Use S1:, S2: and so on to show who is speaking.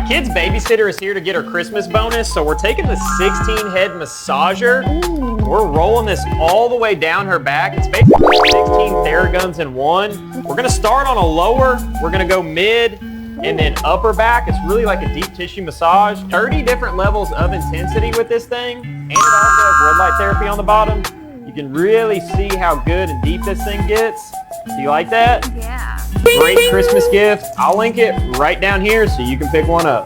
S1: kid's babysitter is here to get her Christmas bonus, so we're taking the 16-head massager. We're rolling this all the way down her back. It's basically 16 Theraguns in one. We're gonna start on a lower, we're gonna go mid, and then upper back. It's really like a deep tissue massage. 30 different levels of intensity with this thing, and it also has red light therapy on the bottom. You can really see how good and deep this thing gets. Do you like that?
S2: Yeah.
S1: Great Christmas gift. I'll link it right down here so you can pick one up.